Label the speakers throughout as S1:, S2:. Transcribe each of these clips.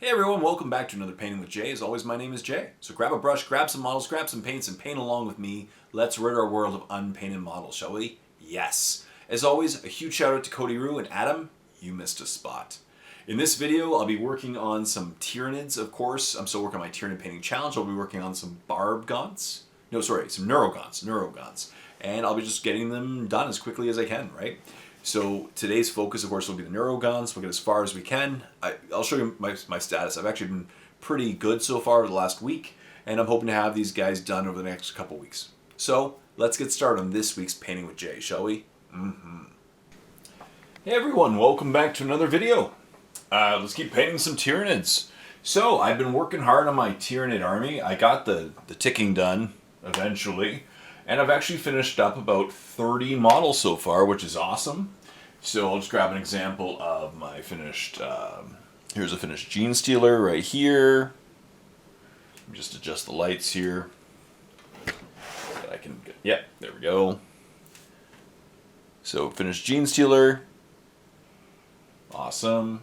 S1: Hey everyone, welcome back to another Painting with Jay. As always, my name is Jay. So grab a brush, grab some models, grab some paints, and paint along with me. Let's rid our world of unpainted models, shall we? Yes. As always, a huge shout out to Cody Rue and Adam. You missed a spot. In this video, I'll be working on some Tyranids, of course. I'm still working on my Tyranid painting challenge. I'll be working on some Barbgaunts. Some Neurogaunts. And I'll be just getting them done as quickly as I can, right? So today's focus, of course, will be the Neurogaunts. We'll get as far as we can. I'll show you my status. I've actually been pretty good so far over the last week, and I'm hoping to have these guys done over the next couple weeks. So let's get started on this week's Painting with Jay, shall we? Hey everyone, welcome back to another video. Let's keep painting some Tyranids. So I've been working hard on my Tyranid army. I got the ticking done eventually. And I've actually finished up about 30 models so far, which is awesome. So I'll just grab an example of my finished, here's a finished Gene Stealer right here. Let me just adjust the lights here. So I can get, yeah, there we go. So finished Gene Stealer. Awesome.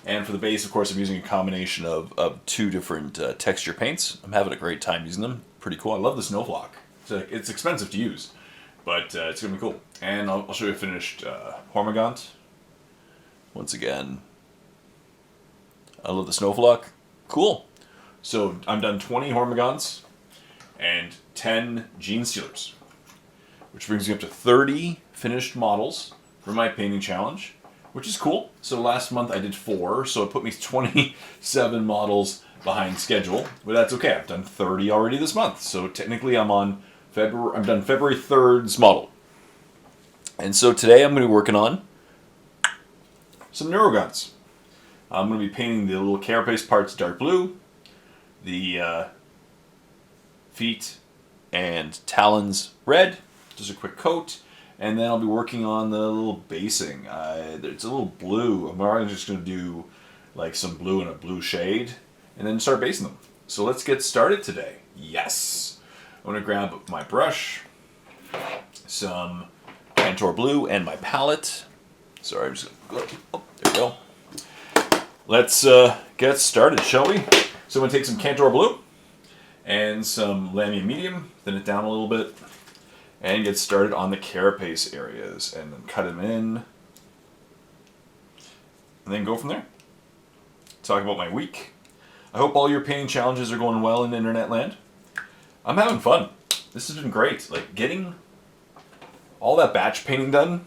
S1: And for the base, of course, I'm using a combination of two different texture paints. I'm having a great time using them. Pretty cool. I love the Snowflock. It's expensive to use, but it's going to be cool. And I'll show you a finished Hormigaunt. Once again, I love the Snowflock. Cool. So I'm done 20 Hormigaunts and 10 Gene Stealers, which brings me up to 30 finished models for my painting challenge, which is cool. So last month I did 4, so it put me 27 models behind schedule, but that's okay. I've done 30 already this month, so technically I'm done February 3rd's model. And so today I'm going to be working on some Neurogaunts. I'm going to be painting the little carapace parts dark blue, the feet and talons red, just a quick coat, and then I'll be working on the little basing. It's a little blue. I'm already just going to do like some blue and a blue shade, and then start basing them. So let's get started today. Yes! I'm going to grab my brush, some Contour Blue, and my palette. Sorry, I'm just going to go. Oh, there we go. Let's get started, shall we? So I'm going to take some Contour Blue and some Lamy Medium, thin it down a little bit, and get started on the carapace areas, and then cut them in, and then go from there. Talk about my week. I hope all your painting challenges are going well in internet land. I'm having fun. This has been great. Like, getting all that batch painting done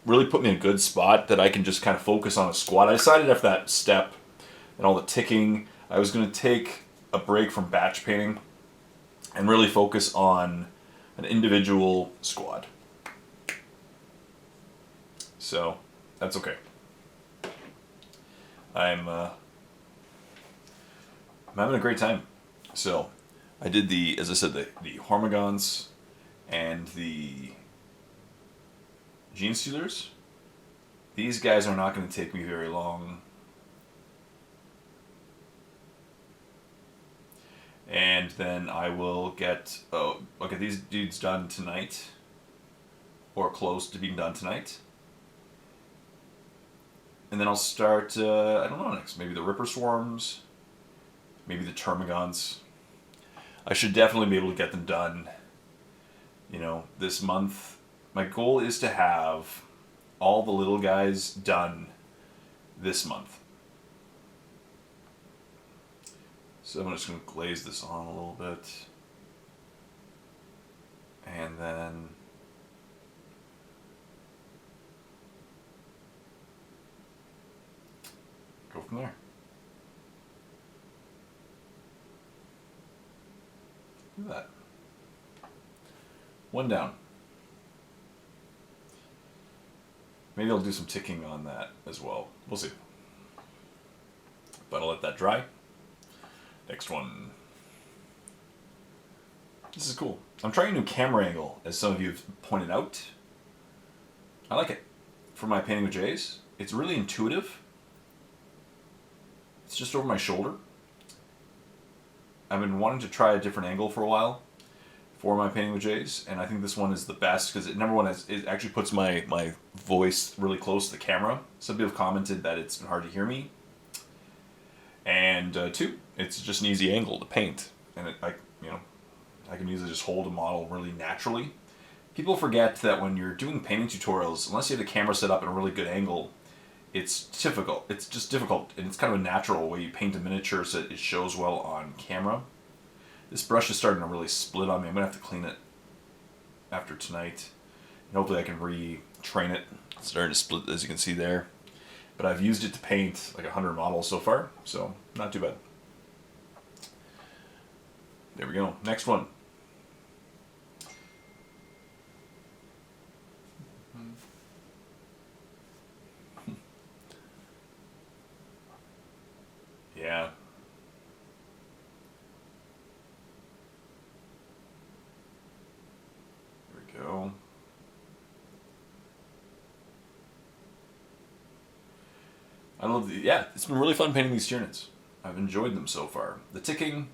S1: really put me in a good spot that I can just kind of focus on a squad. I decided after that step and all the ticking, I was going to take a break from batch painting and really focus on an individual squad. So, that's okay. I'm having a great time. So, I did as I said, the Hormigaunts and the Gene Stealers. These guys are not going to take me very long. And then I will get these dudes done tonight, or close to being done tonight. And then I'll start, I don't know next, maybe the Ripper Swarms, maybe the Termagants. I should definitely be able to get them done, this month. My goal is to have all the little guys done this month. So I'm just going to glaze this on a little bit. And then go from there. Look at that. One down. Maybe I'll do some ticking on that as well. We'll see. But I'll let that dry. Next one. This is cool. I'm trying a new camera angle, as some of you have pointed out. I like it. For my Painting with Jays, it's really intuitive. It's just over my shoulder. I've been wanting to try a different angle for a while for my Painting with Jays, and I think this one is the best because number one, it actually puts my voice really close to the camera. Some people have commented that it's been hard to hear me. And two, it's just an easy angle to paint, and I can easily just hold a model really naturally. People forget that when you're doing painting tutorials, unless you have the camera set up at a really good angle, it's difficult. It's just difficult, and it's kind of a natural way you paint a miniature so that it shows well on camera. This brush is starting to really split on me. I'm going to have to clean it after tonight, and hopefully I can retrain it. It's starting to split, as you can see there. But I've used it to paint like 100 models so far, so not too bad. There we go. Next one. Yeah. There we go. I love yeah, it's been really fun painting these Tyranids. I've enjoyed them so far. The ticking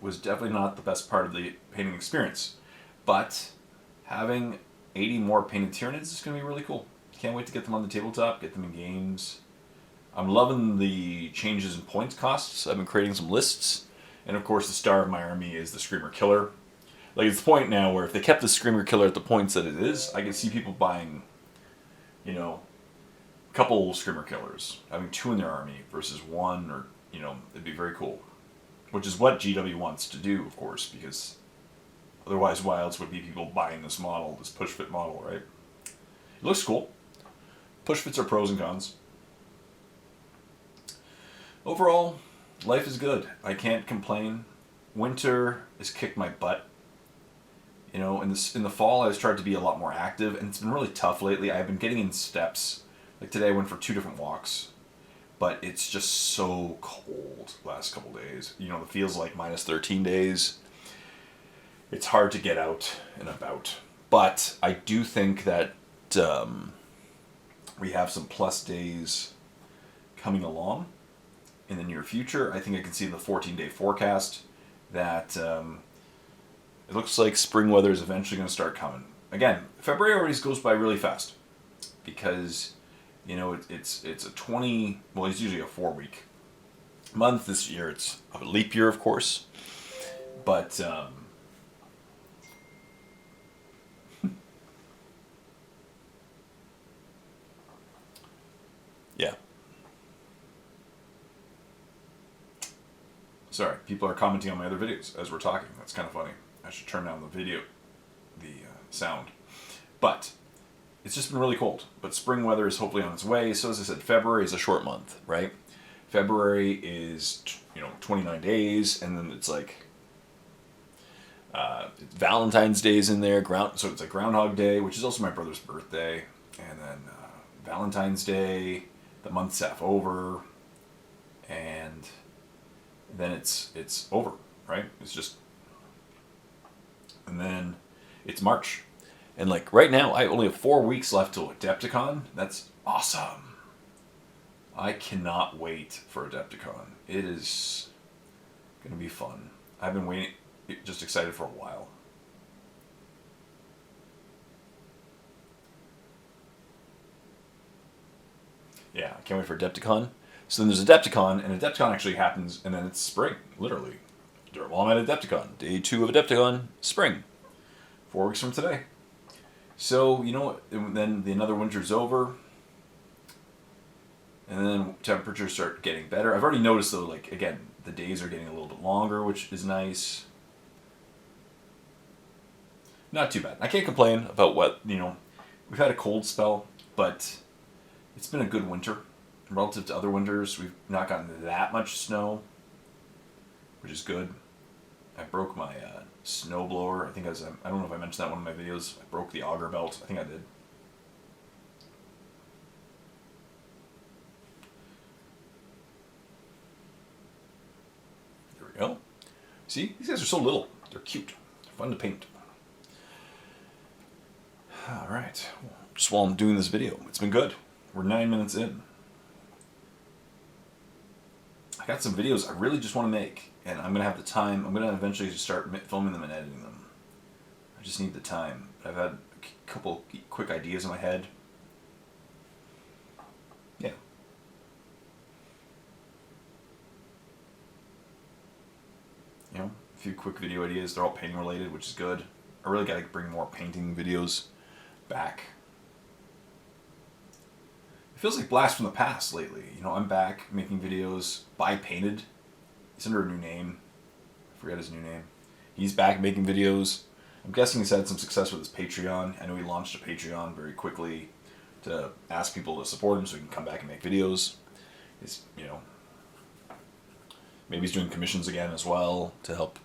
S1: was definitely not the best part of the painting experience, but having 80 more painted Tyranids is going to be really cool. Can't wait to get them on the tabletop, get them in games. I'm loving the changes in points costs. I've been creating some lists, and of course the star of my army is the Screamer Killer. Like, it's the point now where if they kept the Screamer Killer at the points that it is, I can see people buying, you know, a couple Screamer Killers, having 2 in their army versus 1, or, you know, it'd be very cool. Which is what GW wants to do, of course, because otherwise why else would be people buying this model, this push fit model, right? It looks cool. Push fits are pros and cons. Overall, life is good. I can't complain. Winter has kicked my butt. You know, in the fall I've tried to be a lot more active, and it's been really tough lately. I've been getting in steps. Like today I went for 2 different walks, but it's just so cold last couple days. You know, it feels like minus 13 days. It's hard to get out and about. But I do think that we have some plus days coming along in the near future. I think I can see in the 14-day forecast that it looks like spring weather is eventually going to start coming. Again, February always goes by really fast because, you know, it's a 20, well, it's usually a 4-week month. This year it's a leap year, of course, but yeah. Sorry, people are commenting on my other videos as we're talking. That's kind of funny. I should turn down the video, the sound. But it's just been really cold. But spring weather is hopefully on its way. So as I said, February is a short month, right? February is, 29 days, and then it's like Valentine's Day is in there. So it's like Groundhog Day, which is also my brother's birthday, and then Valentine's Day. The month's half over, and then it's over, right? It's just, and then it's March, and like right now I only have 4 weeks left till Adepticon. That's awesome. I cannot wait for Adepticon. It is gonna be fun. I've been waiting, just excited for a while. Yeah, I can't wait for Adepticon. So then there's Adepticon, and Adepticon actually happens, and then it's spring, literally. Well, I'm at Adepticon. Day 2 of Adepticon, spring. 4 weeks from today. So, you know what, then another winter's over, and then temperatures start getting better. I've already noticed, though, like, again, the days are getting a little bit longer, which is nice. Not too bad. I can't complain about what, we've had a cold spell, but it's been a good winter. Relative to other winters, we've not gotten that much snow, which is good. I broke my snowblower. I don't know if I mentioned that in one of my videos. I broke the auger belt. I think I did. There we go. See, these guys are so little. They're cute. They're fun to paint. All right. Just while I'm doing this video, it's been good. We're 9 minutes in. I got some videos I really just want to make, and I'm going to have the time. I'm going to eventually just start filming them and editing them. I just need the time. I've had a couple quick ideas in my head. Yeah. you know, a few quick video ideas. They're all painting related, which is good. I really got to bring more painting videos back. It feels like blast from the past lately. You know, I'm back making videos by Painted. He's under a new name. I forget his new name. He's back making videos. I'm guessing he's had some success with his Patreon. I know he launched a Patreon very quickly to ask people to support him so he can come back and make videos. He's, you know, maybe he's doing commissions again as well to help.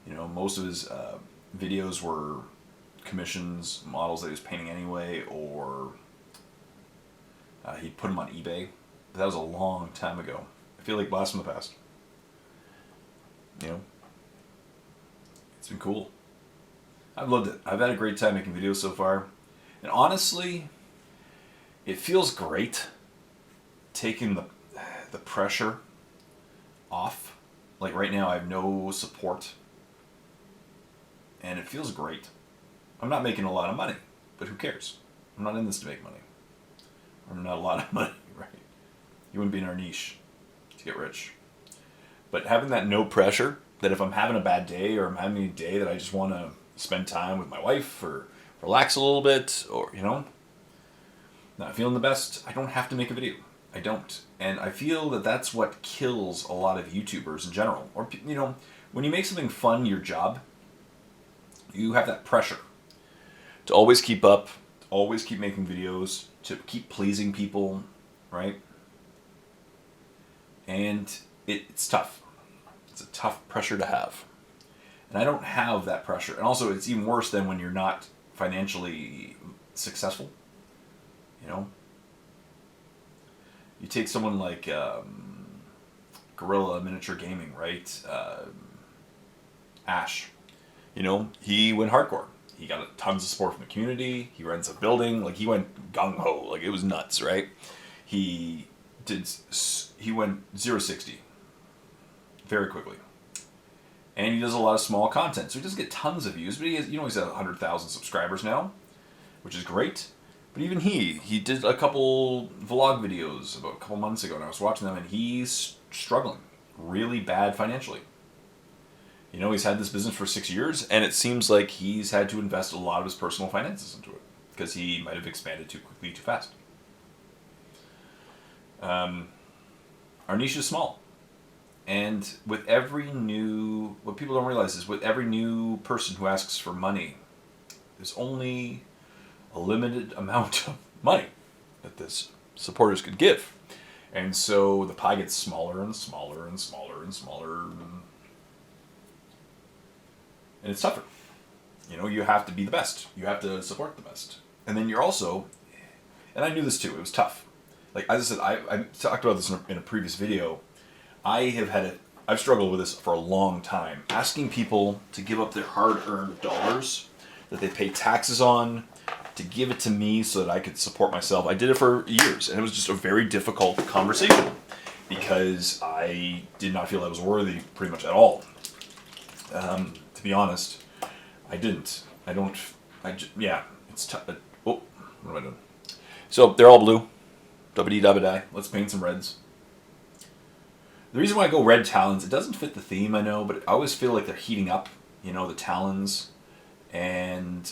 S1: You know, most of his videos were commissions, models that he was painting anyway, or he put them on eBay. But that was a long time ago. I feel like blast from the past. You know, it's been cool. I've loved it. I've had a great time making videos so far. And honestly, it feels great taking the pressure off. Like right now I have no support. And it feels great. I'm not making a lot of money, but who cares? I'm not in this to make money. Or not a lot of money, right? You wouldn't be in our niche to get rich. But having that no pressure, that if I'm having a bad day or I'm having a day that I just want to spend time with my wife or relax a little bit or, you know, not feeling the best, I don't have to make a video. I don't. And I feel that that's what kills a lot of YouTubers in general. Or, you know, when you make something fun your job, you have that pressure to always keep up, always keep making videos, to keep pleasing people, right? And it's tough. It's a tough pressure to have. And I don't have that pressure. And also, it's even worse than when you're not financially successful. You know? You take someone like Gorilla Miniature Gaming, right? Ash. You know, he went hardcore. He got tons of support from the community. He rents a building. Like, he went gung-ho. Like, it was nuts, right? He went 0-60 very quickly. And he does a lot of small content. So he doesn't get tons of views, but he has, you know, he's at 100,000 subscribers now, which is great. But even he did a couple vlog videos about a couple months ago, and I was watching them, and he's struggling really bad financially. You know, he's had this business for 6 years, and it seems like he's had to invest a lot of his personal finances into it because he might have expanded too quickly, too fast. Our niche is small. And with every new, what people don't realize is with every new person who asks for money, there's only a limited amount of money that this supporters could give. And so the pie gets smaller and smaller and smaller and smaller. And it's tougher. You know, you have to be the best. You have to support the best. And then you're also, and I knew this too, it was tough. Like, as I said, I talked about this in a previous video. I've struggled with this for a long time. Asking people to give up their hard-earned dollars that they pay taxes on, to give it to me so that I could support myself. I did it for years, and it was just a very difficult conversation because I did not feel I was worthy pretty much at all. To be honest, I didn't. It's tough. Oh, what am I doing? So they're all blue. Dabba-dee-dabba-die. Let's paint some reds. The reason why I go red talons, it doesn't fit the theme, I know, but I always feel like they're heating up, you know, the talons. And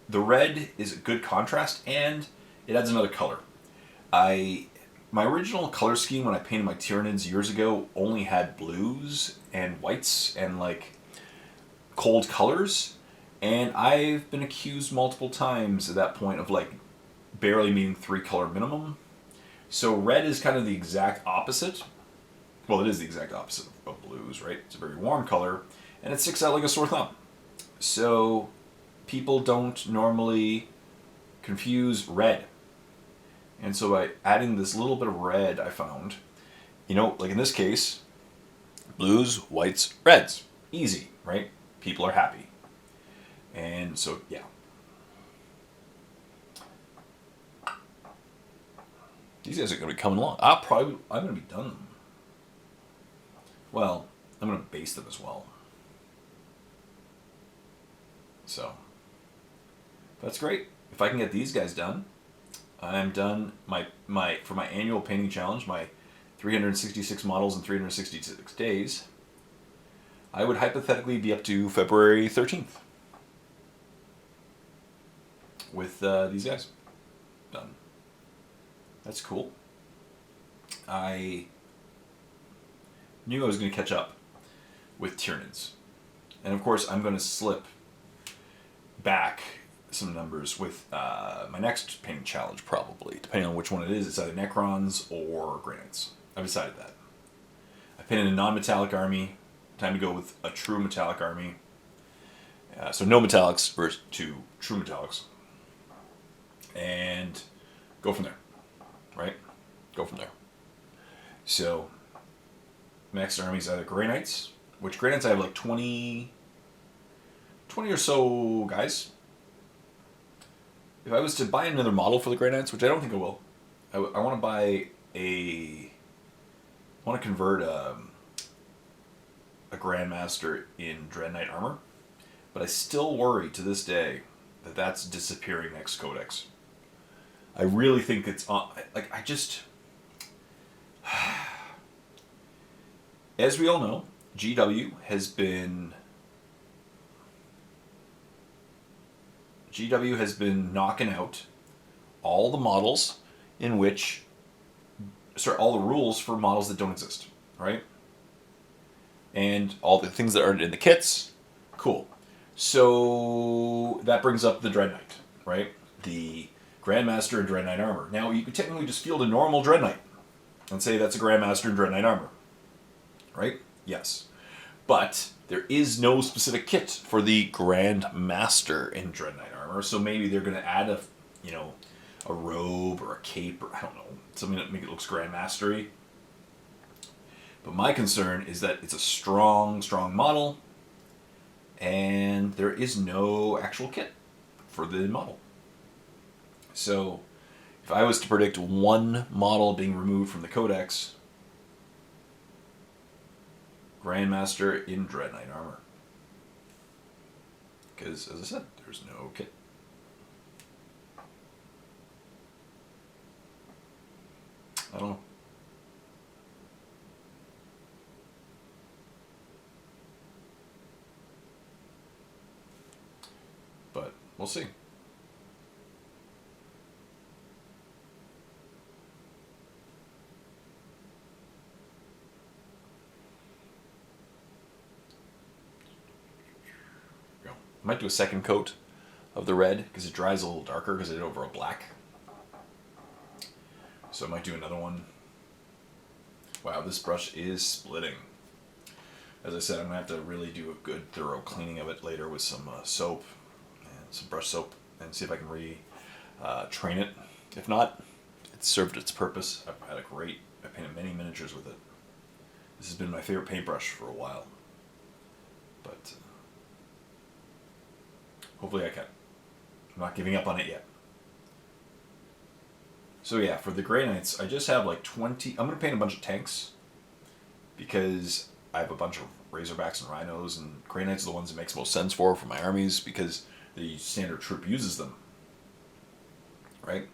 S1: the red is a good contrast, and it adds another color. My original color scheme when I painted my Tyranids years ago only had blues and whites and, like, cold colors. And I've been accused multiple times at that point of, like, barely meeting 3-color minimum. So red is kind of the exact opposite. Well, it is the exact opposite of blues, right? It's a very warm color, and it sticks out like a sore thumb. So people don't normally confuse red. And so by adding this little bit of red, I found, you know, like in this case, blues, whites, reds. Easy, right? People are happy. And so, yeah. These guys are going to be coming along. I'm going to be done. Well, I'm going to base them as well. So, that's great. If I can get these guys done, I'm done for my annual painting challenge, my 366 models in 366 days, I would hypothetically be up to February 13th with these guys done. That's cool. I knew I was going to catch up with Tyranids. And of course, I'm going to slip back some numbers with my next painting challenge, probably. Depending on which one it is, it's either Necrons or Grey Knights. I've decided that. I painted a non-metallic army. Time to go with a true metallic army. So no metallics versus two true metallics. And go from there. Right? Go from there. So, my next army is either Grey Knights, which Grey Knights I have like 20 or so guys. If I was to buy another model for the Grey Knights, which I don't think I will, I want to buy I want to convert a Grandmaster in Dread Knight armor, but I still worry to this day that that's disappearing next Codex. I really think it's like I just. As we all know, GW has been knocking out all the models in which all the rules for models that don't exist, right? And all the things that aren't in the kits. Cool. So that brings up the Dread Knight, right? The Grandmaster and Dread Knight armor. Now you could technically just field a normal Dread Knight and say that's a Grandmaster and Dread Knight armor. Right? Yes. But there is no specific kit for the Grandmaster in Dread Knight armor, so maybe they're going to add a robe or a cape or I don't know, something that make it looks Grandmastery. But my concern is that it's a strong model, and there is no actual kit for the model. So, if I was to predict one model being removed from the Codex, Grandmaster in Dread Knight armor. Because, as I said, there's no kit. I don't know. But, we'll see. I might do a second coat of the red because it dries a little darker because I did it over a black. So I might do another one. Wow, this brush is splitting. As I said, I'm going to have to really do a good thorough cleaning of it later with some soap and some brush soap and see if I can train it. If not, it's served its purpose. I painted many miniatures with it. This has been my favorite paintbrush for a while. But hopefully I can. I'm not giving up on it yet. So yeah, for the Grey Knights, I just have like 20... I'm going to paint a bunch of tanks because I have a bunch of Razorbacks and Rhinos, and Grey Knights are the ones that makes most sense for my armies because the standard troop uses them. Right?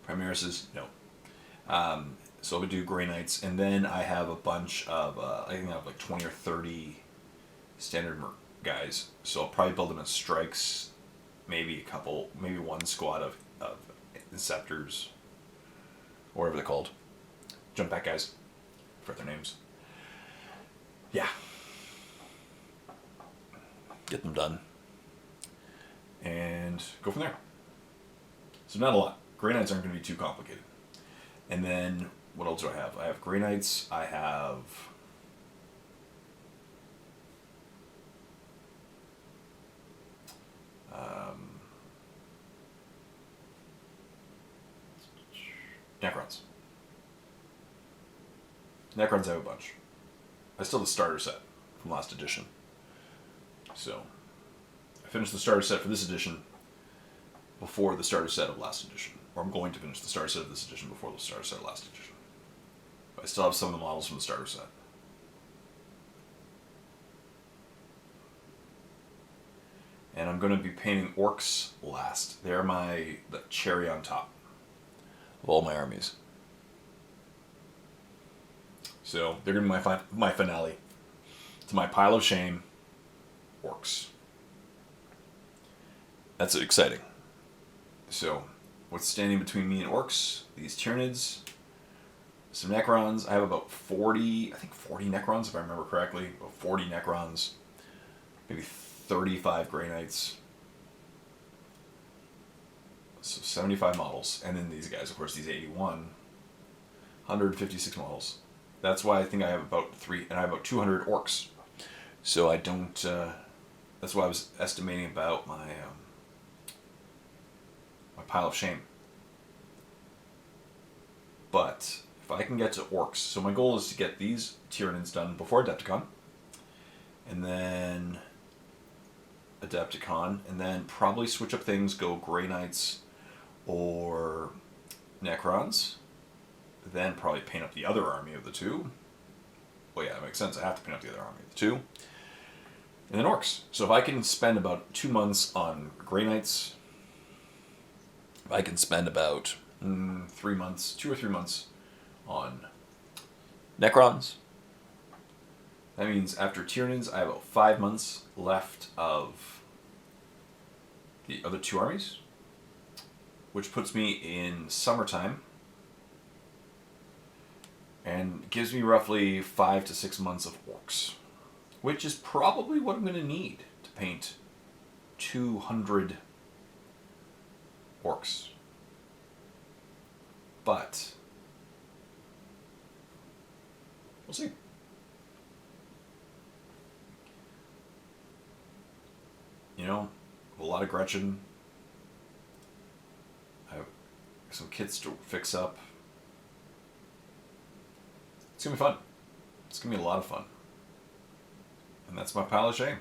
S1: Primaris, no. So I'm going to do Grey Knights, and then I have a bunch of... I think I have like 20 or 30 standard guys, so I'll probably build them as strikes, maybe one squad of Inceptors, or whatever they're called. Jump back guys. Forget their names. Yeah. Get them done. And go from there. So not a lot. Grey Knights aren't going to be too complicated. And then, what else do I have? I have Grey Knights, I have... Necrons. Necrons I have a bunch. I still have the starter set from last edition. So, I finished the starter set for this edition before the starter set of last edition. Or I'm going to finish the starter set of this edition before the starter set of last edition. But I still have some of the models from the starter set. And I'm going to be painting orcs last. They're the cherry on top of all my armies. So they're going to be my finale. To my pile of shame, orcs. That's exciting. So, what's standing between me and orcs? These Tyranids, some Necrons. I have about 40, I think 40 Necrons if I remember correctly. About 40 Necrons. Maybe 35 Grey Knights. So 75 models. And then these guys, of course, these 81. 156 models. That's why I think I have about 200 orcs. So I don't, that's why I was estimating about my pile of shame. But if I can get to orcs, so my goal is to get these Tyranids done before Adepticon, and then Adepticon, and then probably switch up things, go Grey Knights or Necrons, then probably paint up the other army of the two. Well, yeah, that makes sense. I have to paint up the other army of the two. And then orcs. So if I can spend about 2 months on Grey Knights, if I can spend about 3 months, 2 or 3 months on Necrons, that means after Tyranids, I have about 5 months left of the other two armies, which puts me in summertime and gives me roughly 5 to 6 months of orcs, which is probably what I'm going to need to paint 200 orcs. But we'll see. You know, a lot of Gretchen. I have some kits to fix up. It's going to be fun. It's going to be a lot of fun. And that's my pile of shame.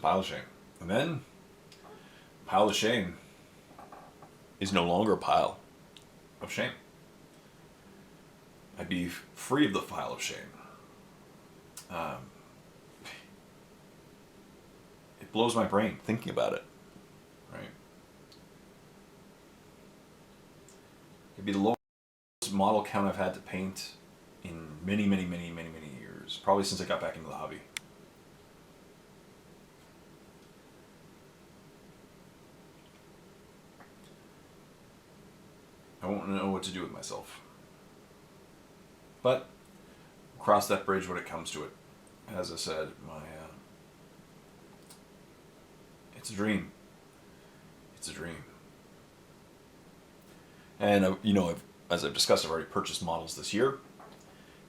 S1: Pile of shame. And then, pile of shame is no longer a pile of shame. I'd be free of the pile of shame. It blows my brain thinking about it, right? It'd be the lowest model count I've had to paint in many years. Probably since I got back into the hobby. I won't know what to do with myself. But cross that bridge when it comes to it. As I said, it's a dream. It's a dream. And as I've discussed, I've already purchased models this year,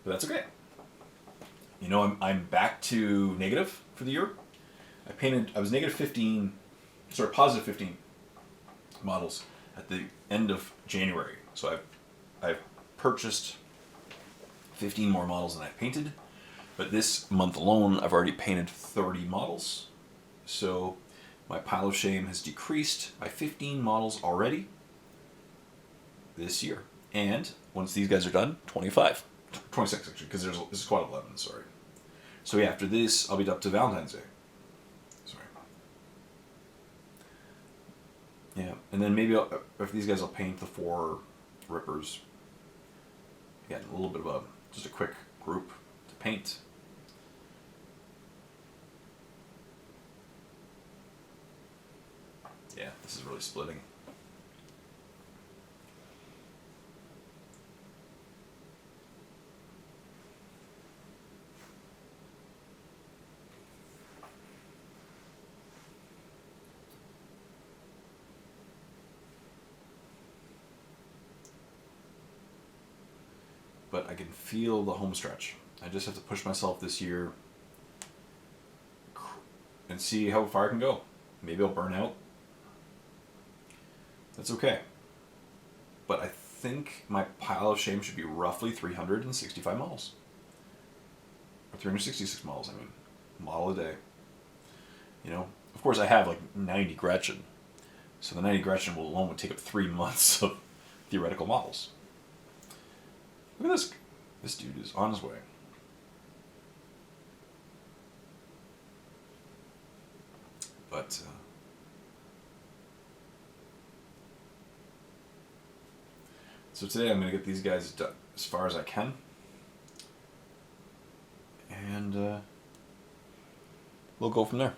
S1: but that's okay. I'm back to negative for the year. I was negative 15, positive 15 models at the end of January. So I've purchased 15 more models than I painted, but this month alone I've already painted 30 models. So my pile of shame has decreased by 15 models already this year. And once these guys are done, 26 actually, because this is quad 11, sorry. So yeah, after this, I'll be up to Valentine's Day. Sorry. Yeah, and then maybe if these guys, I'll paint the 4 Rippers. Again, a little bit of just a quick group to paint. Yeah, this is really splitting. But I can feel the home stretch. I just have to push myself this year and see how far I can go. Maybe I'll burn out. That's okay. But I think my pile of shame should be roughly 365 models. Or 366 models, I mean. Model a day. Of course I have like 90 Gretchen. So the 90 Gretchen alone would take up 3 months of theoretical models. Look at this. This dude is on his way. But So today I'm going to get these guys done as far as I can. And we'll go from there.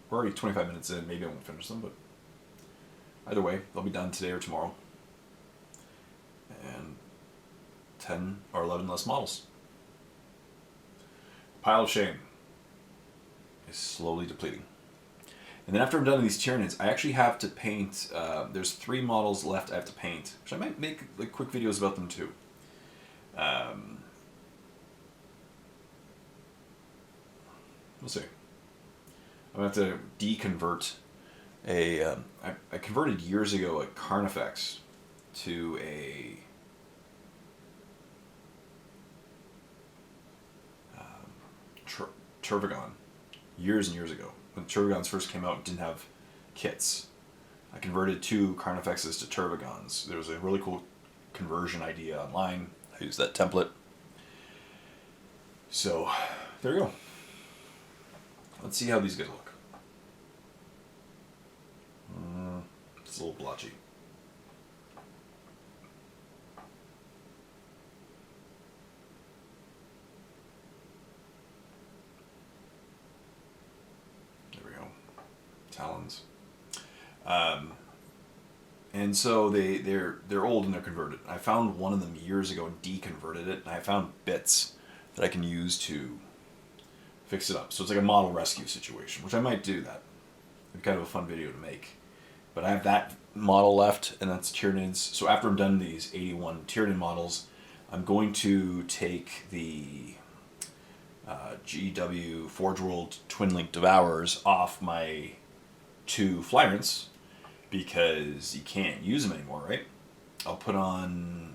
S1: We're already 25 minutes in. Maybe I won't finish them, but either way, they'll be done today or tomorrow. And 10 or 11 less models. Pile of shame is slowly depleting. And then after I'm done with these Tyranids, I actually have to paint, there's 3 models left I have to paint, which I might make like quick videos about them too. We'll see. I'm going to have to deconvert a, I converted years ago a Carnifex to a Tervagon years and years ago. When Tervagons first came out and didn't have kits, I converted 2 Carnifexes to Tervagons. There was a really cool conversion idea online. I used that template. So, there you go. Let's see how these guys look. It's a little blotchy. There we go. Talons. And so they're old and they're converted. I found one of them years ago and deconverted it, and I found bits that I can use to fix it up. So it's like a model rescue situation, which I might do that. It'd be kind of a fun video to make. But I have that model left, and that's Tyranids. So after I'm done these 81 Tyranid models, I'm going to take the GW Forge World Twin Link Devourers off my 2 Flyrants, because you can't use them anymore, right? I'll put on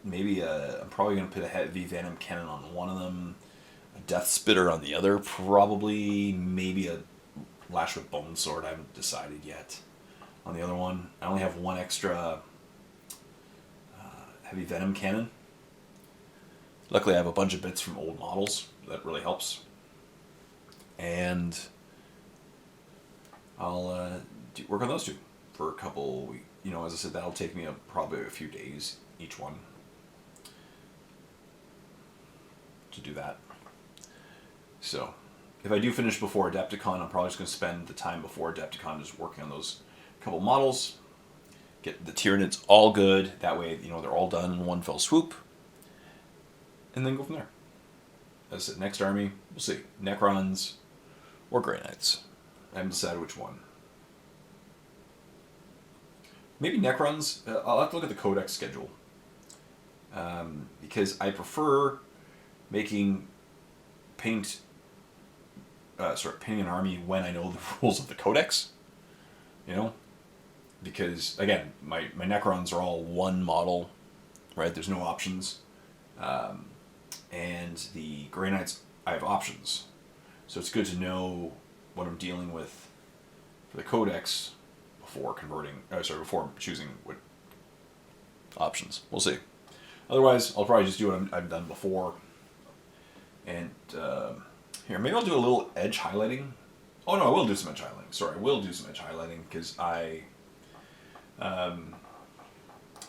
S1: maybe I'm probably going to put a heavy venom cannon on one of them, a death spitter on the other, probably maybe a lash with bone sword. I haven't decided yet on the other one. I only have 1 extra heavy venom cannon. Luckily I have a bunch of bits from old models. That really helps. And I'll work on those 2 for a couple weeks. You know, as I said, that'll take me probably a few days each one to do that. So if I do finish before Adepticon, I'm probably just going to spend the time before Adepticon just working on those couple models, get the Tyranids all good. That way, you know, they're all done in one fell swoop, and then go from there. As I said, next army, we'll see. Necrons or Grey Knights. I haven't decided which one. Maybe Necrons. I'll have to look at the Codex schedule. Because I prefer making painting an army when I know the rules of the Codex. You know? Because, again, my Necrons are all 1 model, right? There's no options. And the Grey Knights, I have options. So it's good to know what I'm dealing with for the Codex before before choosing what options. We'll see. Otherwise, I'll probably just do what I've done before. And here, maybe I'll do a little edge highlighting. Oh no, I will do some edge highlighting. Sorry, I will do some edge highlighting because I'm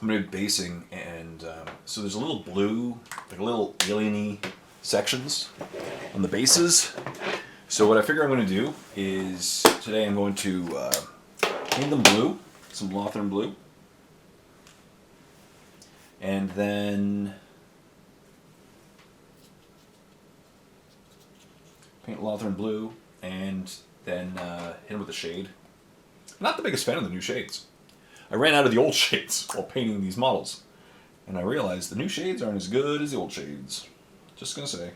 S1: going to be basing, and so there's a little blue, like a little alien-y sections on the bases. So what I figure I'm going to do is today I'm going to paint them blue, some Lothern blue, and then paint Lothern blue, and then hit them with a shade. I'm not the biggest fan of the new shades. I ran out of the old shades while painting these models, and I realized the new shades aren't as good as the old shades. Just gonna say.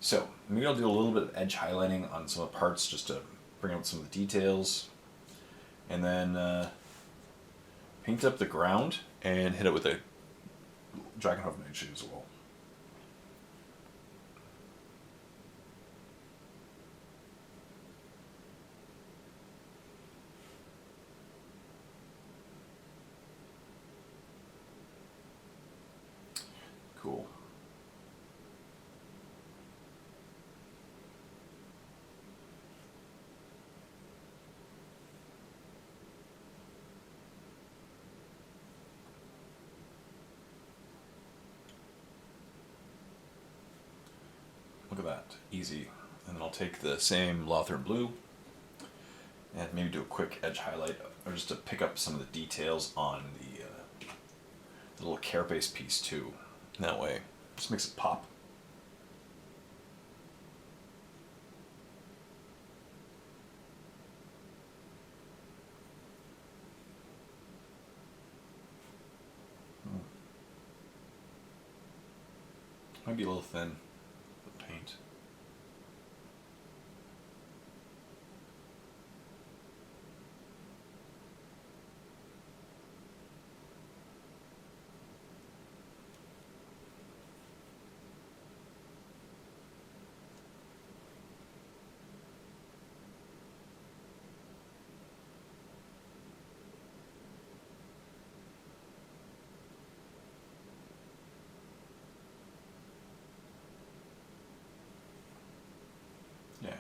S1: So maybe I'll do a little bit of edge highlighting on some of the parts just to bring out some of the details. And then paint up the ground and hit it with a Dragonhoof Nightshade as well. Cool. Look at that, easy. And then I'll take the same Lothern Blue and maybe do a quick edge highlight, or just to pick up some of the details on the little carapace piece too. And that way, just makes it pop. Might be a little thin, the paint. Yeah.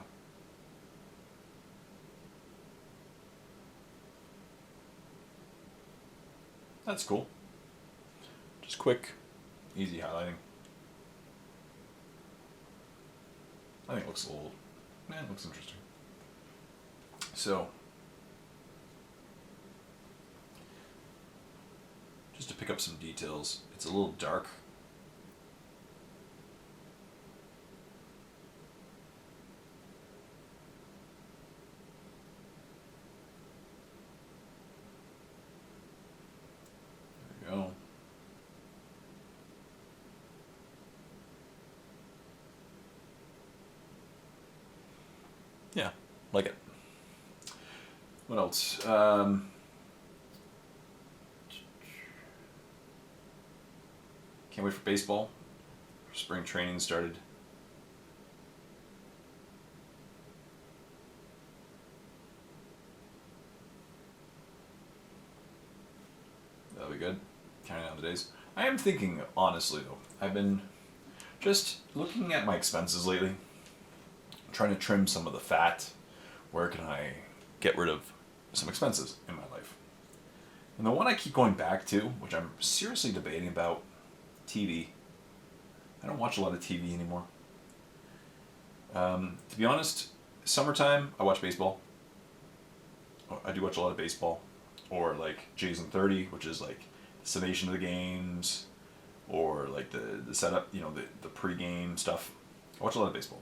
S1: That's cool. Just quick, easy highlighting. I think it looks a little, it looks interesting. So, just to pick up some details, it's a little dark. There we go. Yeah, like it. What else? Can't wait for baseball. Spring training started. That'll be good. Counting down the days. I am thinking, honestly though, I've been just looking at my expenses lately, trying to trim some of the fat. Where can I get rid of some expenses in my life? And the one I keep going back to, which I'm seriously debating about, TV. I don't watch a lot of TV anymore. To be honest, summertime, I watch baseball. I do watch a lot of baseball. Or like Jason 30, which is like the summation of the games, or like the setup, the pre-game stuff. I watch a lot of baseball.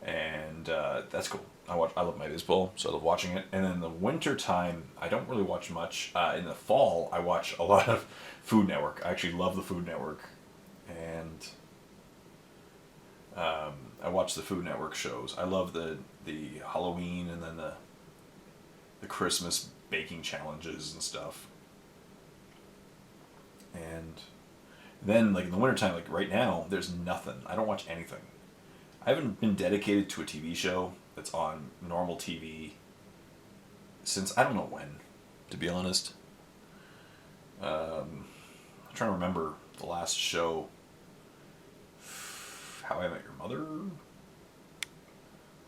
S1: And that's cool. I love my baseball, so I love watching it. And in the winter time, I don't really watch much. In the fall, I watch a lot of Food Network. I actually love the Food Network, and I watch the Food Network shows. I love the Halloween and then the Christmas baking challenges and stuff. And then, like in the wintertime, like right now, there's nothing. I don't watch anything. I haven't been dedicated to a TV show that's on normal TV since I don't know when, to be honest. I'm trying to remember the last show. How I Met Your Mother?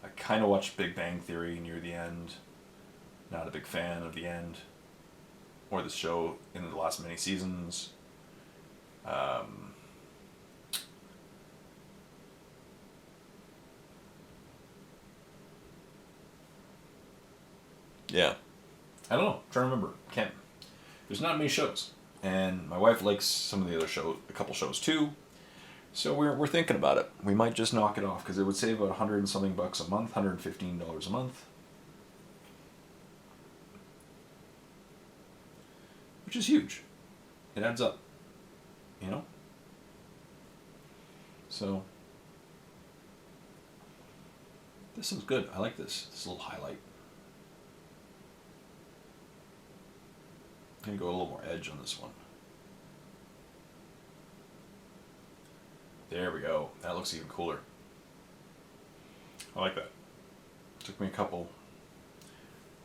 S1: I kind of watched Big Bang Theory near the end. Not a big fan of the end. Or the show in the last many seasons. Yeah. I don't know. I'm trying to remember. Can't. There's not many shows. And my wife likes some of the other shows, a couple shows too. So we're thinking about it. We might just knock it off because it would save about $100 and something bucks a month, $115 a month. Which is huge. It adds up. So This one's good. I like this. This little highlight. I'm going to go a little more edge on this one. There we go. That looks even cooler. I like that. Took me a couple.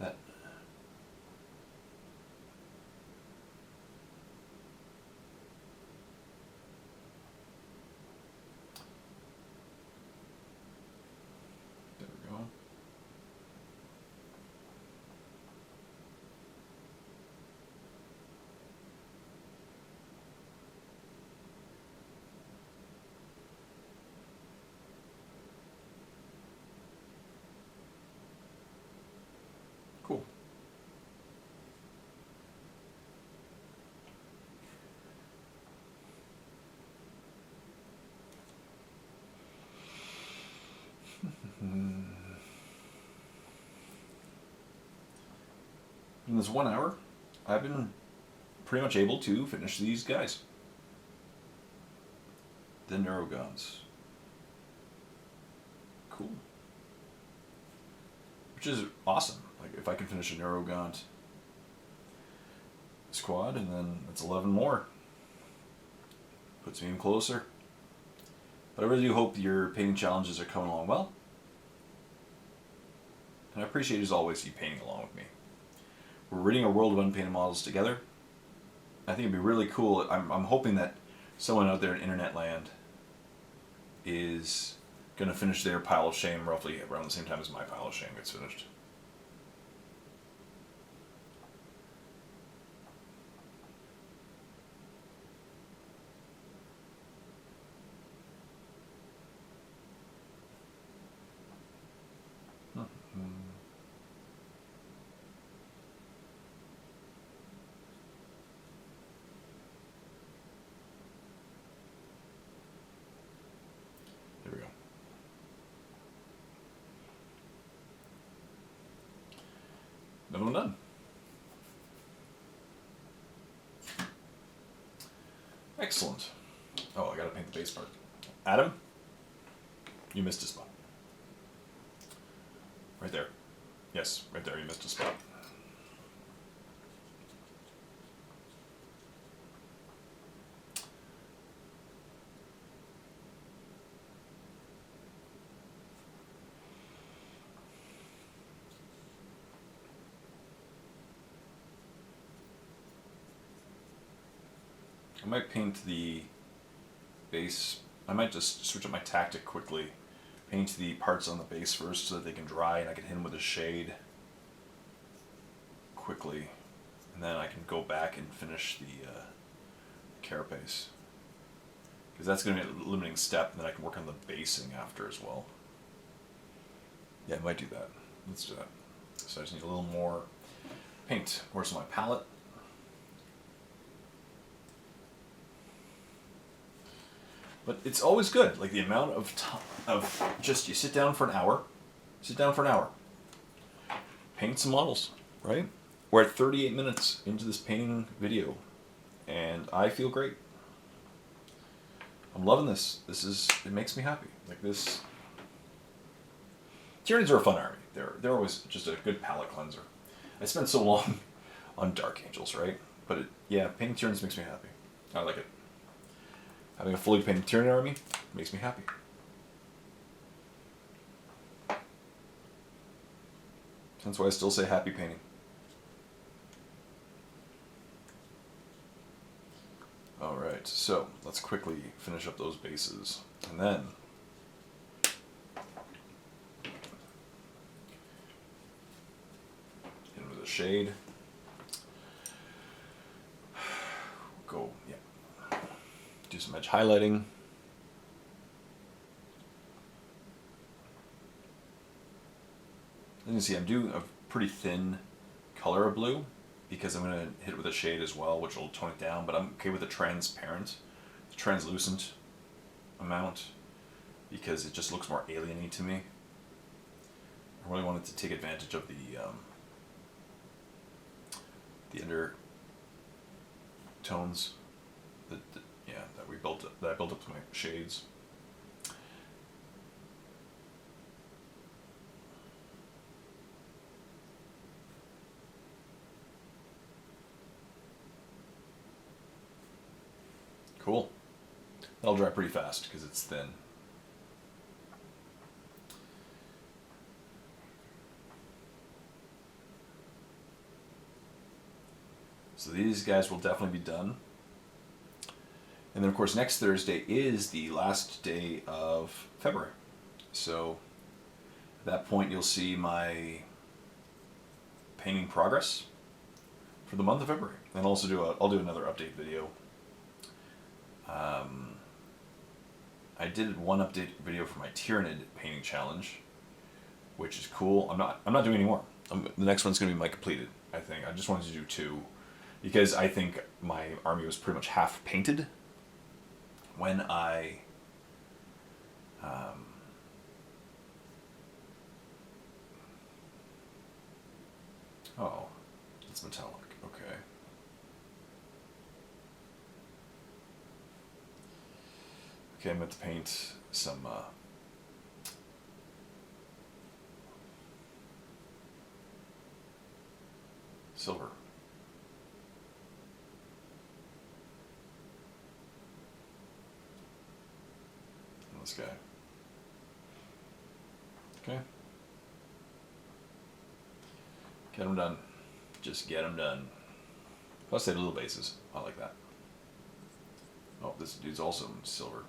S1: That. There we go. Cool. In this 1 hour, I've been pretty much able to finish these guys. The Neurogaunts. Cool. Which is awesome. Like, if I can finish a Neurogaunt squad, and then it's 11 more. Puts me even closer. But I really do hope your painting challenges are coming along well. And I appreciate, as always, you painting along with me. We're reading a world of unpainted models together. I think it'd be really cool. I'm hoping that someone out there in internet land is going to finish their pile of shame roughly around the same time as my pile of shame gets finished. There we go. Then I'm done. Excellent. Oh, I gotta paint the base part. Adam, you missed a spot. Right there. Yes, right there, you missed a spot. I might paint the base. I might just switch up my tactic quickly. Paint the parts on the base first so that they can dry, and I can hit them with a shade quickly. And then I can go back and finish the carapace. Because that's going to be a limiting step, and then I can work on the basing after as well. Yeah, I might do that. Let's do that. So I just need a little more paint. Where's my palette? But it's always good, like the amount of time of just, you sit down for an hour, paint some models, right? We're at 38 minutes into this painting video, and I feel great. I'm loving this. It makes me happy. Like this. Tyranids are a fun army. They're always just a good palette cleanser. I spent so long on Dark Angels, right? But yeah, painting Tyranids makes me happy. I like it. Having a fully painted Tyranid army makes me happy. That's why I still say happy painting. Alright, so let's quickly finish up those bases. And then in with a shade. Go, yeah. Do some edge highlighting. As you can see, I'm doing a pretty thin color of blue because I'm going to hit it with a shade as well, which will tone it down, but I'm okay with a transparent, translucent amount because it just looks more alien-y to me. I really wanted to take advantage of the undertones that I built up to my shades. Cool. That'll dry pretty fast because it's thin. So these guys will definitely be done. And then, of course, next Thursday is the last day of February. So at that point, you'll see my painting progress for the month of February. And I'll do another update video. I did one update video for my Tyrannid painting challenge, which is cool. I'm not doing any more. The next one's going to be my completed, I think. I just wanted to do 2 because I think my army was pretty much half painted when I oh, it's metallic. Okay. Okay, I meant to paint some silver. This guy. Okay. Get them done. Just get them done. Plus they have little bases. I like that. Oh, this dude's also silver.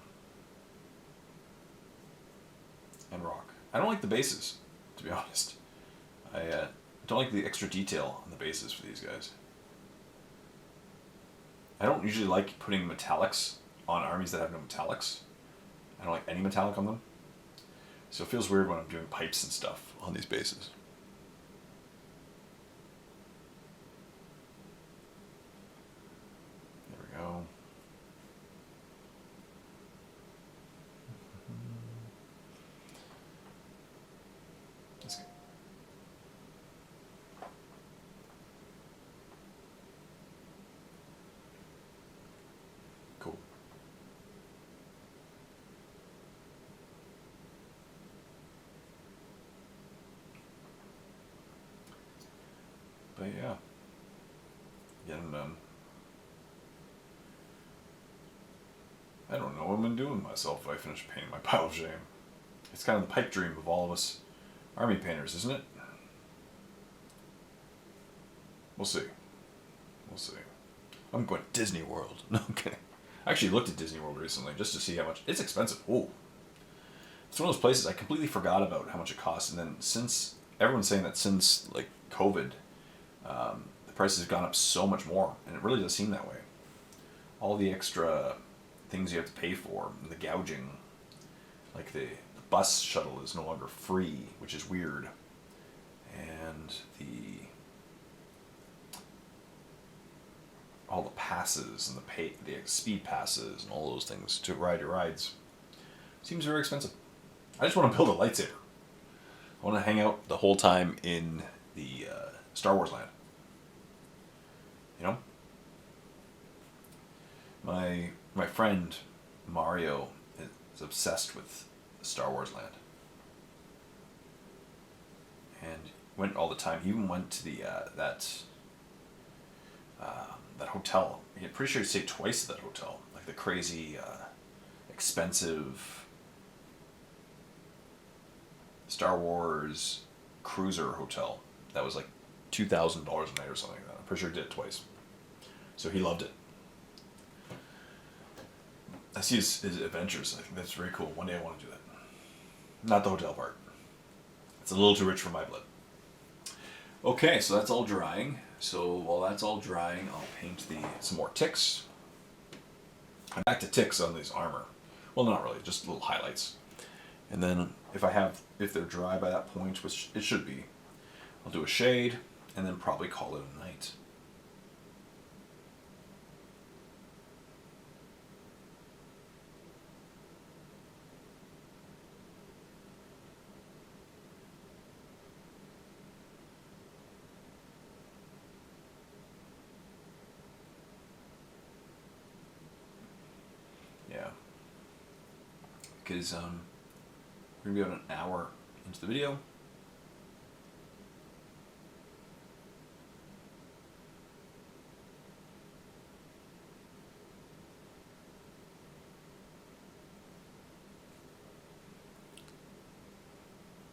S1: And rock. I don't like the bases, to be honest. I don't like the extra detail on the bases for these guys. I don't usually like putting metallics on armies that have no metallics. I don't like any metallic on them. So it feels weird when I'm doing pipes and stuff on these bases. There we go. Let's go. Cool. But yeah, get them done. I don't know what I'm going to do with myself if I finish painting my pile of shame. It's kind of the pipe dream of all of us army painters, isn't it? We'll see. We'll see. I'm going to Disney World. No, I'm kidding. I actually looked at Disney World recently just to see how much. It's expensive. Oh, it's one of those places I completely forgot about how much it costs, and then since everyone's saying that since like COVID, the prices have gone up so much more, and it really does seem that way. All the extra things you have to pay for, and the gouging, like the bus shuttle is no longer free, which is weird, and all the passes and the speed passes and all those things to ride your rides seems very expensive. I just want to build a lightsaber. I want to hang out the whole time in the Star Wars land. You know? My friend Mario is obsessed with Star Wars land. And went all the time. He even went to the that hotel. I'm pretty sure he stayed twice at that hotel. Like the crazy expensive Star Wars cruiser hotel that was like $2,000 a night or something like that. I'm pretty sure he did it twice. So he loved it. I see his adventures. I think that's very cool. One day I want to do that. Not the hotel part. It's a little too rich for my blood. Okay, so that's all drying. So while that's all drying, I'll paint some more ticks. I'm back to ticks on this armor. Well, not really, just little highlights. And then if they're dry by that point, which it should be, I'll do a shade and then probably call it a night. Yeah. Because we're going to be about an hour into the video.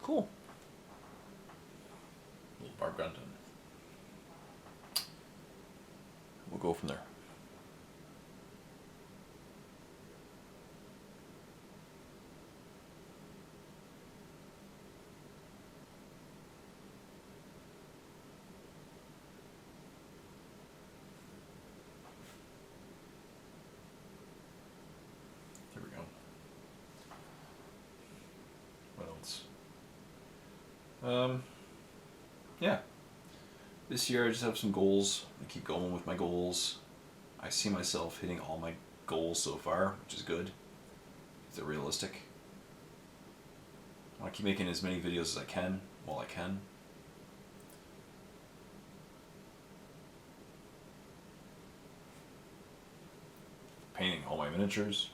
S1: Cool. Little barb gun. We'll go from there. There we go. What else? Yeah. This year I just have some goals. I keep going with my goals. I see myself hitting all my goals so far, which is good. They're realistic. I want to keep making as many videos as I can while I can. Painting all my miniatures.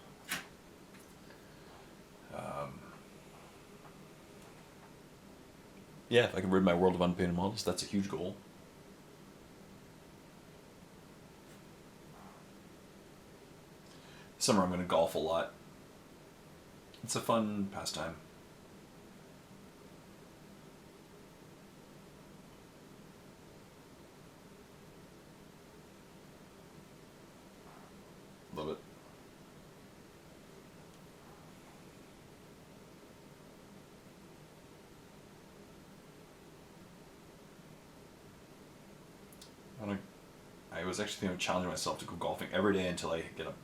S1: Yeah, if I can rid my world of unpainted models, that's a huge goal. Summer I'm going to golf a lot. It's a fun pastime. Love it. I was actually thinking of challenging myself to go golfing every day until I get like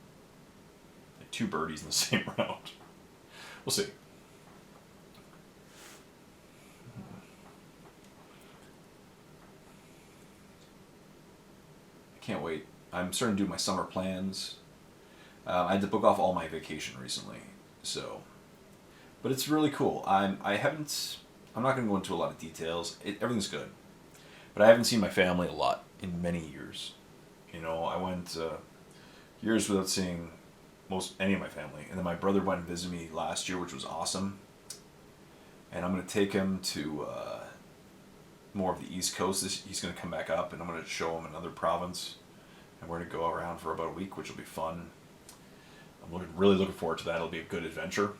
S1: 2 birdies in the same round. We'll see. I can't wait. I'm starting to do my summer plans. I had to book off all my vacation recently, so. But it's really cool. I'm not going to go into a lot of details. Everything's good. But I haven't seen my family a lot in many years. You know, I went years without seeing any of my family. And then my brother went and visited me last year, which was awesome. And I'm going to take him to more of the East Coast. He's going to come back up, and I'm going to show him another province. And we're going to go around for about a week, which will be fun. I'm really looking forward to that. It'll be a good adventure.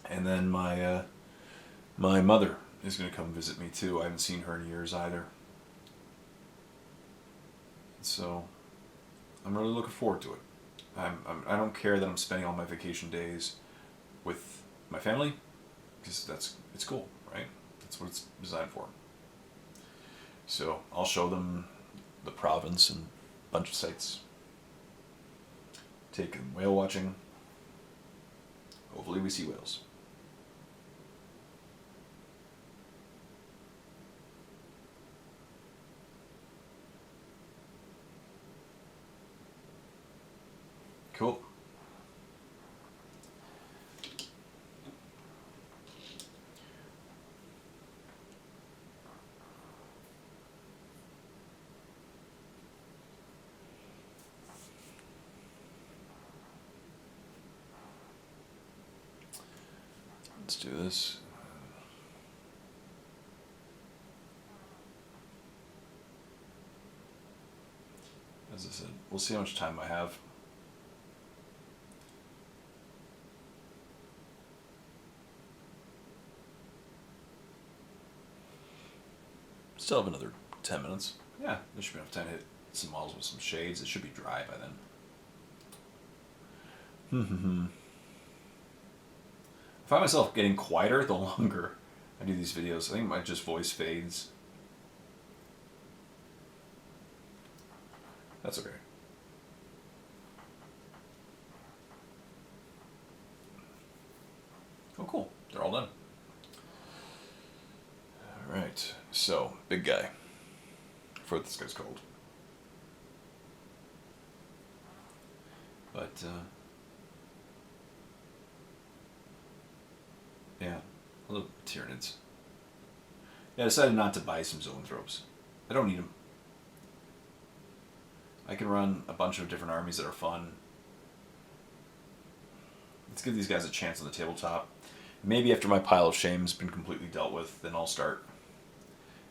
S1: And then my mother is going to come visit me too. I haven't seen her in years either. So I'm really looking forward to it. I don't care that I'm spending all my vacation days with my family, because it's cool, right? That's what it's designed for. So I'll show them the province and a bunch of sites. Take them whale watching. Hopefully we see whales. Cool. Let's do this. As I said, we'll see how much time I have. Still have another 10 minutes. Yeah, there should be enough time to hit some models with some shades. It should be dry by then. I find myself getting quieter the longer I do these videos. I think my voice fades. That's okay. Oh, cool. They're all done. All right. So, big guy. I forget what this guy's called. But, yeah. I love Tyranids. Yeah, I decided not to buy some zoanthropes. I don't need them. I can run a bunch of different armies that are fun. Let's give these guys a chance on the tabletop. Maybe after my pile of shame's been completely dealt with, then I'll start.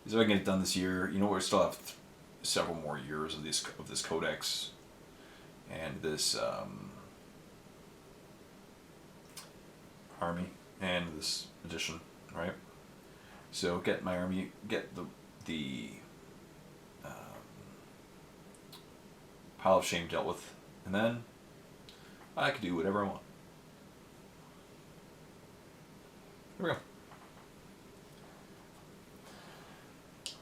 S1: Because if I can get it done this year, you know, we still have several more years of this codex and this army and this edition. right? So get my army, get the pile of shame dealt with, and then I can do whatever I want. There we go.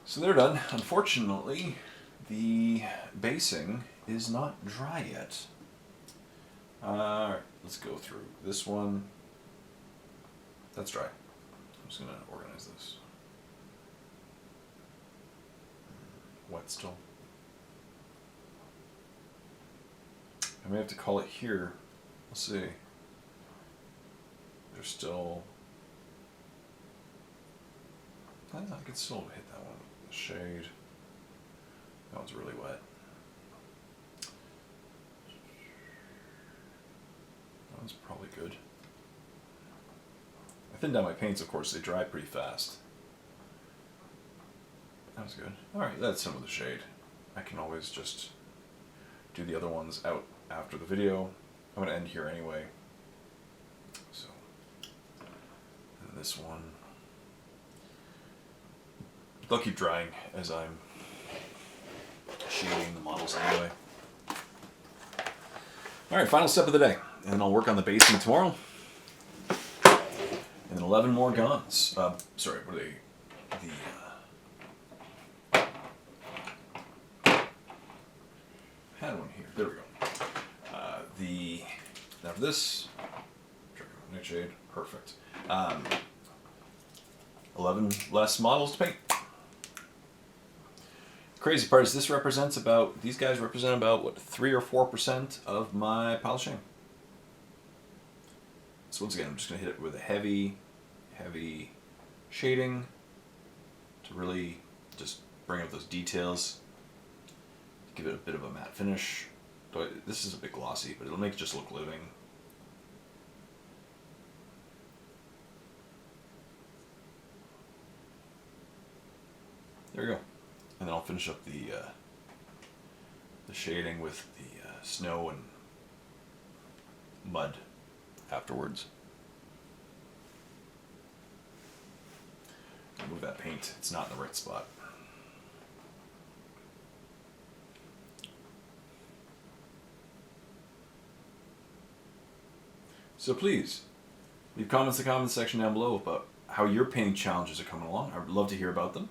S1: So they're done. Unfortunately, the basing is not dry yet. Alright, let's go through this one. That's dry. I'm just going to organize this. Wet still. I may have to call it here. Let's see. There's still... I could still hit that one with the shade. That one's really wet. That one's probably good. I thinned down my paints, of course. They dry pretty fast. That was good. Alright, that's some of the shade. I can always just do the other ones out after the video. I'm going to end here anyway. So, and this one. They'll keep drying as I'm shading the models anyway. Alright, final step of the day. And then I'll work on the basing tomorrow. And then 11 more guns. Sorry, what are they? Had one here. There we go. Now for this, nightshade, perfect. 11 less models to paint. Crazy part is these guys represent about, what, 3 or 4% of my pile of shame. So once again, I'm just going to hit it with a heavy shading to really just bring up those details. Give it a bit of a matte finish. This is a bit glossy, but it'll make it just look living. There we go. And then I'll finish up the shading with the snow and mud afterwards. Move that paint. It's not in the right spot. So please, leave comments in the comments section down below about how your painting challenges are coming along. I would love to hear about them.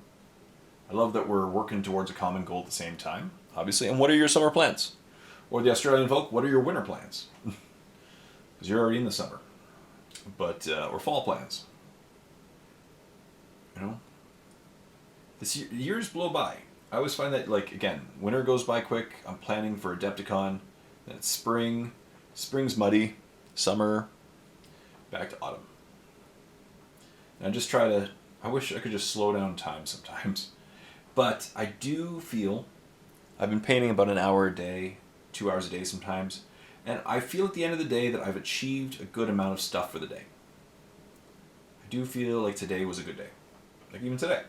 S1: I love that we're working towards a common goal at the same time, obviously. And what are your summer plans? Or the Australian folk, what are your winter plans? Because you're already in the summer. But, or fall plans. You know? Years blow by. I always find that, like, again, winter goes by quick. I'm planning for Adepticon. Then it's spring. Spring's muddy. Summer. Back to autumn. And I just try to... I wish I could just slow down time sometimes. But I do feel... I've been painting about an hour a day, 2 hours a day sometimes. And I feel at the end of the day that I've achieved a good amount of stuff for the day. I do feel like today was a good day. Like even today.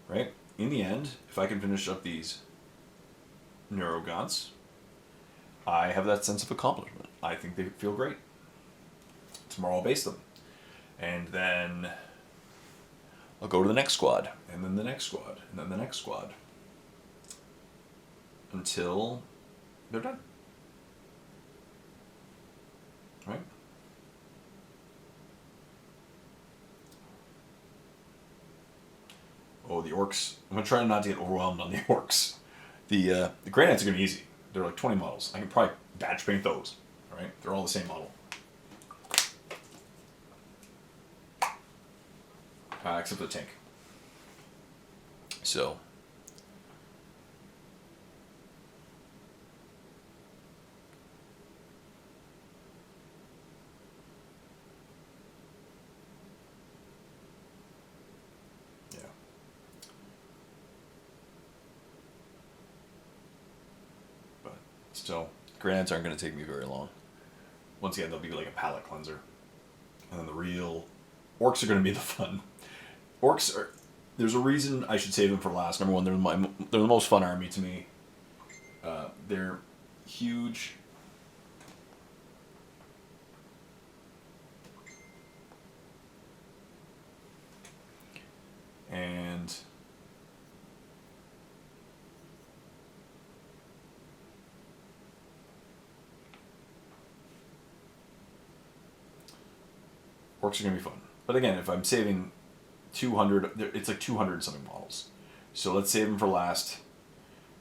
S1: Right? In the end, if I can finish up these Neurogaunts, I have that sense of accomplishment. I think they feel great. Tomorrow I'll base them. And then I'll go to the next squad. And then the next squad. And then the next squad. Until they're done. Right? Oh, the orcs. I'm going to try not to get overwhelmed on the orcs. The granites are going to be easy. They're like 20 models. I can probably batch paint those. Right? They're all the same model. Except for the tank. So. Yeah. But still, granites aren't going to take me very long. Once again, they'll be like a palette cleanser. And then the real orcs are going to be the fun. Orcs are... There's a reason I should save them for last. Number one, they're the most fun army to me. They're huge. and orcs are going to be fun. But again, if I'm saving 200, it's like 200 something models. So let's save them for last.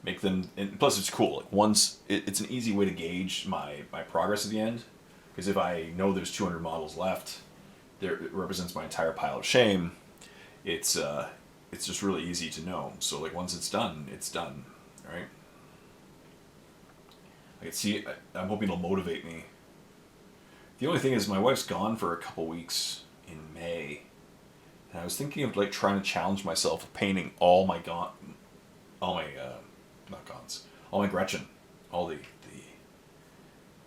S1: Make them, and plus it's cool. Like once, it's an easy way to gauge my progress at the end. Because if I know there's 200 models left, it represents my entire pile of shame. It's just really easy to know. So like once it's done, all right? I can see, I'm hoping it'll motivate me. The only thing is my wife's gone for a couple weeks in May. And I was thinking of like trying to challenge myself with painting all my Gretchen, all the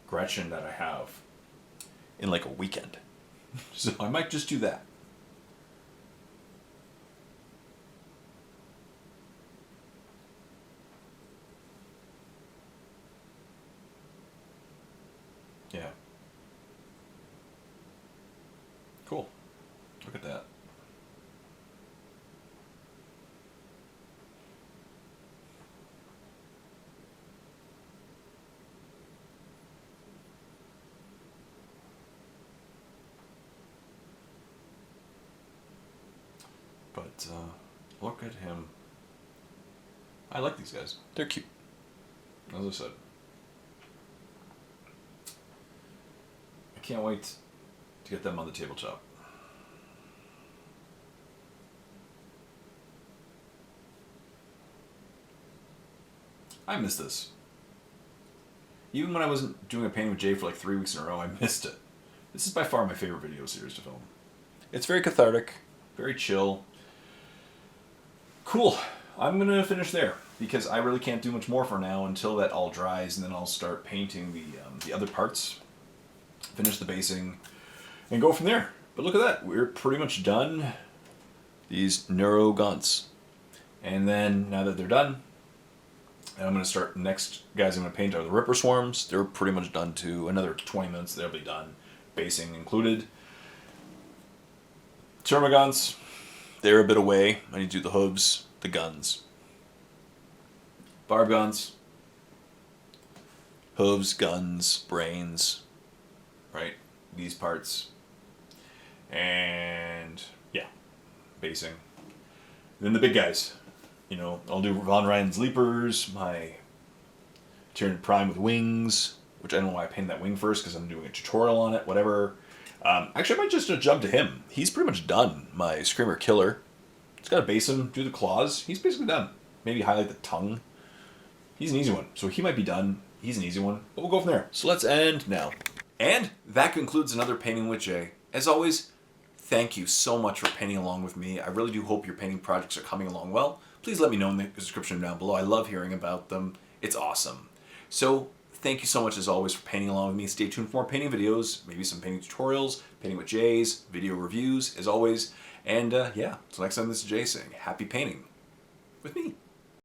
S1: Gretchen that I have in like a weekend. So I might just do that. Yeah. Cool. Look at that. But look at him. I like these guys. They're cute. As I said. I can't wait to get them on the tabletop. I miss this. Even when I wasn't doing a painting with Jay for like 3 weeks in a row, I missed it. This is by far my favorite video series to film. It's very cathartic, very chill. Cool. I'm going to finish there because I really can't do much more for now until that all dries, and then I'll start painting the other parts, finish the basing, and go from there. But look at that. We're pretty much done these Neurogaunts. And then, now that they're done, and I'm going to start, next guys I'm going to paint are the Ripper Swarms. They're pretty much done too. Another 20 minutes, they'll be done. Basing included. Neurogaunts, they're a bit away. I need to do the hooves, the guns. Barb guns, hooves, guns, brains, right? These parts. And, yeah, basing. Then the big guys. You know, I'll do Von Ryan's Leapers, my Tyranid Prime with wings, which I don't know why I painted that wing first because I'm doing a tutorial on it, whatever. Actually, I might just jump to him. He's pretty much done. My Screamer Killer. Just gotta base him, do the claws. He's basically done. Maybe highlight the tongue. He's an easy one. So he might be done. He's an easy one. But we'll go from there. So let's end now. And that concludes another Painting with Jay. As always, thank you so much for painting along with me. I really do hope your painting projects are coming along well. Please let me know in the description down below. I love hearing about them. It's awesome. So thank you so much as always for painting along with me. Stay tuned for more painting videos, maybe some painting tutorials, painting with Jay's, video reviews as always. And yeah, so next time this is Jay saying happy painting with me.